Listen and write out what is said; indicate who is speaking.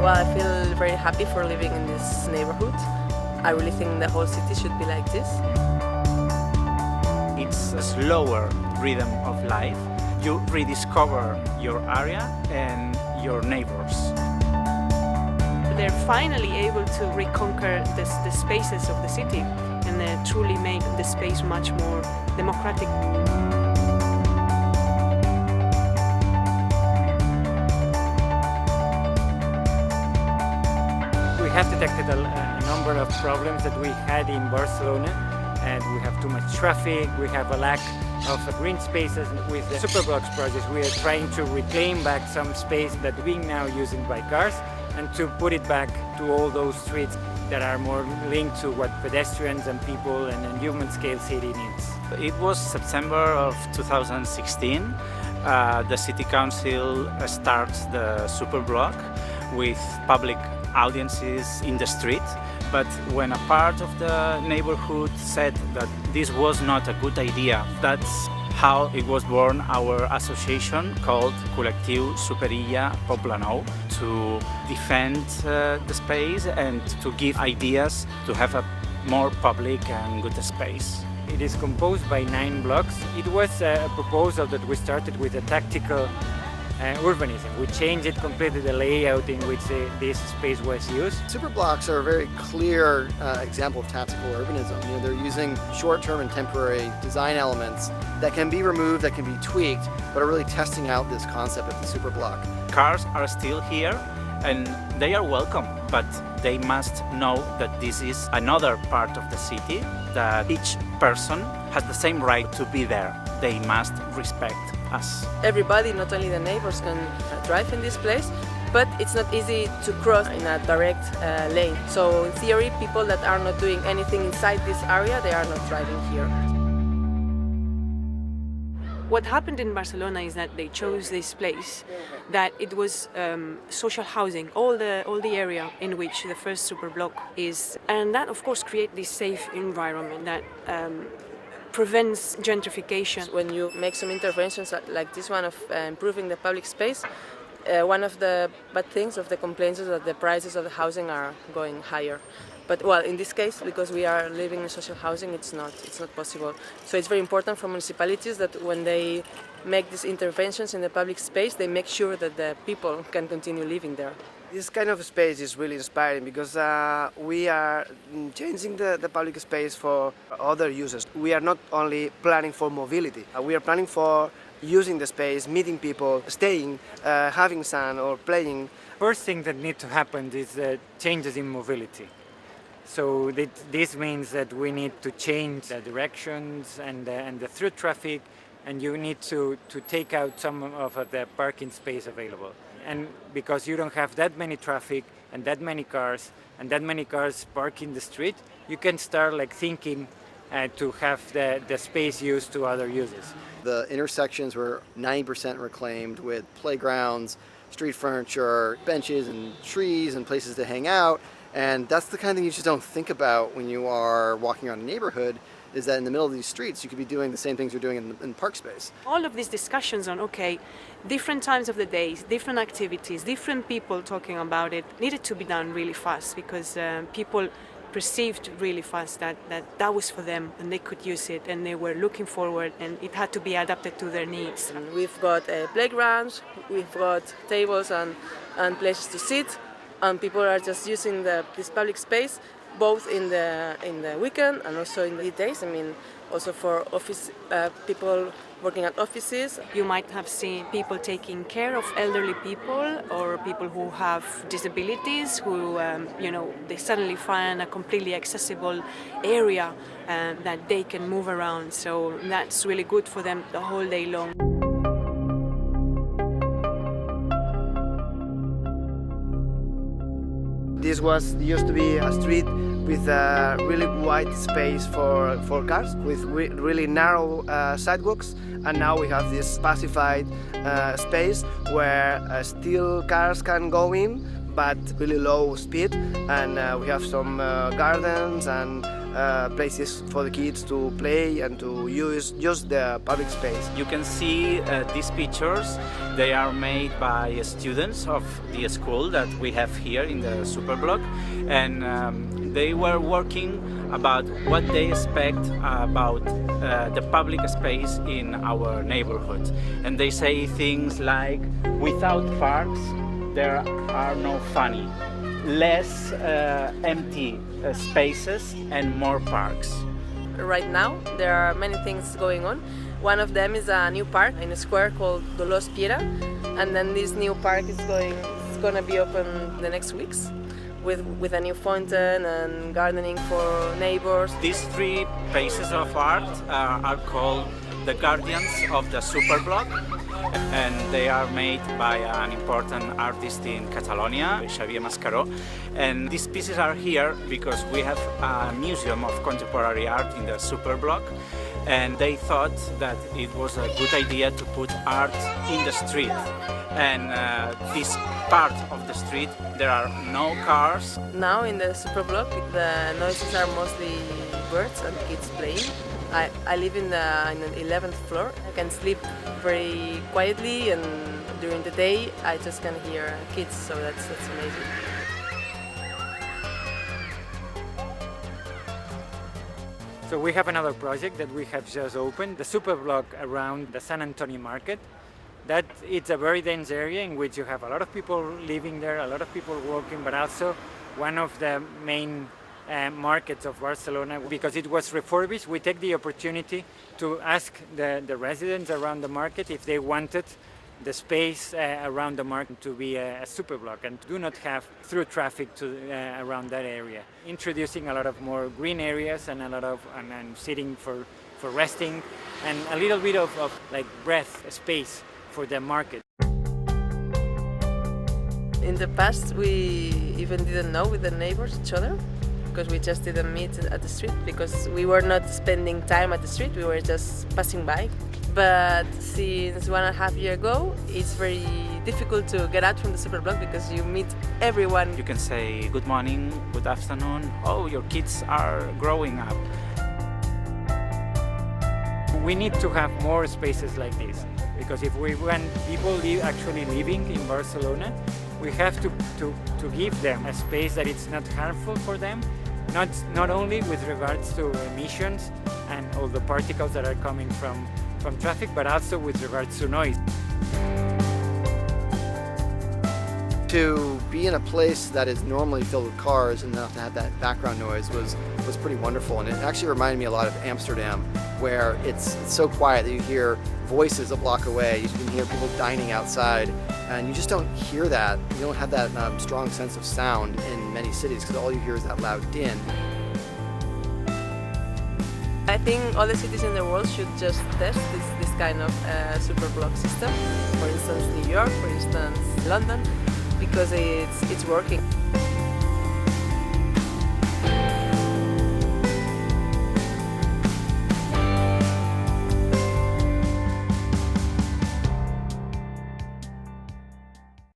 Speaker 1: Well, I feel very happy for living in this neighborhood. I really think the whole city should be like this.
Speaker 2: It's a slower rhythm of life. You rediscover your area and your neighbors.
Speaker 3: They're finally able to reconquer the spaces of the city and truly make the space much more democratic.
Speaker 4: We have detected a number of problems that we had in Barcelona, and we have too much traffic, we have a lack of green spaces. With the Superblocks project, we are trying to reclaim back some space that we now using by cars and to put it back to all those streets that are more linked to what pedestrians and people and a human scale city needs.
Speaker 2: It was September of 2016. The City Council starts the Superblock with public audiences in the street, but when a part of the neighborhood said that this was not a good idea, that's how it was born our association called Col·lectiu Superilla Poble Nou, to defend the space and to give ideas to have a more public and good space.
Speaker 4: It is composed by 9 blocks. It was a proposal that we started with a tactical urbanism. We changed it completely, the layout in which this space was used.
Speaker 5: Superblocks are a very clear example of tactical urbanism. You know, they're using short-term and temporary design elements that can be removed, that can be tweaked, but are really testing out this concept of the superblock.
Speaker 2: Cars are still here and they are welcome, but they must know that this is another part of the city, that each person has the same right to be there. They must respect us.
Speaker 1: Everybody, not only the neighbors, can drive in this place, but it's not easy to cross in a direct lane. So in theory, people that are not doing anything inside this area, they are not driving here.
Speaker 3: What happened in Barcelona is that they chose this place, that it was social housing, all the area in which the first superblock is, and that of course creates this safe environment that prevents gentrification.
Speaker 1: When you make some interventions like this one of improving the public space, one of the bad things of the complaints is that the prices of the housing are going higher. But well, in this case, because we are living in social housing, it's not possible. So it's very important for municipalities that when they make these interventions in the public space, they make sure that the people can continue living there.
Speaker 6: This kind of space is really inspiring because we are changing the public space for other users. We are not only planning for mobility, we are planning for using the space, meeting people, staying, having sun or playing.
Speaker 4: First thing that needs to happen is changes in mobility. So this means that we need to change the directions and the through traffic, and you need to take out some of the parking space available. And because you don't have that many traffic and that many cars park in the street, you can start thinking to have the space used to other uses.
Speaker 5: The intersections were 90% reclaimed with playgrounds, street furniture, benches and trees and places to hang out. And that's the kind of thing you just don't think about when you are walking around a neighborhood, is that in the middle of these streets you could be doing the same things you're doing in park space.
Speaker 3: All of these discussions on, different times of the day, different activities, different people talking about it, needed to be done really fast because people perceived really fast that was for them and they could use it and they were looking forward and it had to be adapted to their needs.
Speaker 1: And we've got playgrounds, we've got tables and places to sit, and people are just using this public space both in the weekend and also in the weekdays. I mean, also for office people working at offices.
Speaker 3: You might have seen people taking care of elderly people or people who have disabilities who, they suddenly find a completely accessible area that they can move around. So that's really good for them the whole day long.
Speaker 6: This used to be a street with a really wide space for cars, with really narrow sidewalks, and now we have this pacified space where still cars can go in, but really low speed, and we have some gardens and places for the kids to play and to use just the public space.
Speaker 2: You can see these pictures. They are made by students of the school that we have here in the Superblock, and they were working about what they expect about the public space in our neighborhood. And they say things like, without parks, there are no funny. Less empty spaces and more parks.
Speaker 1: Right now there are many things going on. One of them is a new park in a square called Dolors Piera, and then this new park is going to be open the next weeks with a new fountain and gardening for neighbors.
Speaker 2: These three pieces of art are called the Guardians of the Superblock, and they are made by an important artist in Catalonia, Xavier Mascaró. And these pieces are here because we have a museum of contemporary art in the Superblock, and they thought that it was a good idea to put art in the street. And this part of the street, there are no cars.
Speaker 1: Now in the Superblock, the noises are mostly birds and kids playing. I live in the 11th floor. I can sleep very quietly, and during the day I just can hear kids, so that's amazing.
Speaker 4: So we have another project that we have just opened, the Superblock around the San Antonio market. That it's a very dense area in which you have a lot of people living there, a lot of people working, but also one of the main markets of Barcelona. Because it was refurbished, we take the opportunity to ask the residents around the market if they wanted the space around the market to be a Superblock and do not have through traffic around that area. Introducing a lot of more green areas and a lot of and sitting for resting, and a little bit of like breath space for the market.
Speaker 1: In the past we even didn't know with the neighbors each other, because we just didn't meet at the street, because we were not spending time at the street, we were just passing by. But since 1.5 years ago, it's very difficult to get out from the Superblock because you meet everyone.
Speaker 2: You can say good morning, good afternoon, oh, your kids are growing up.
Speaker 4: We need to have more spaces like this, because if we want people actually living in Barcelona, we have to give them a space that it's not harmful for them, not only with regards to emissions and all the particles that are coming from traffic, but also with regards to noise.
Speaker 5: To be in a place that is normally filled with cars and not to have that background noise was pretty wonderful. And it actually reminded me a lot of Amsterdam, where it's so quiet that you hear voices a block away. You can hear people dining outside, and you just don't hear that. You don't have that strong sense of sound in many cities, because all you hear is that loud din.
Speaker 1: I think all the cities in the world should just test this kind of Superblock system. For instance, New York, for instance, London, because it's working.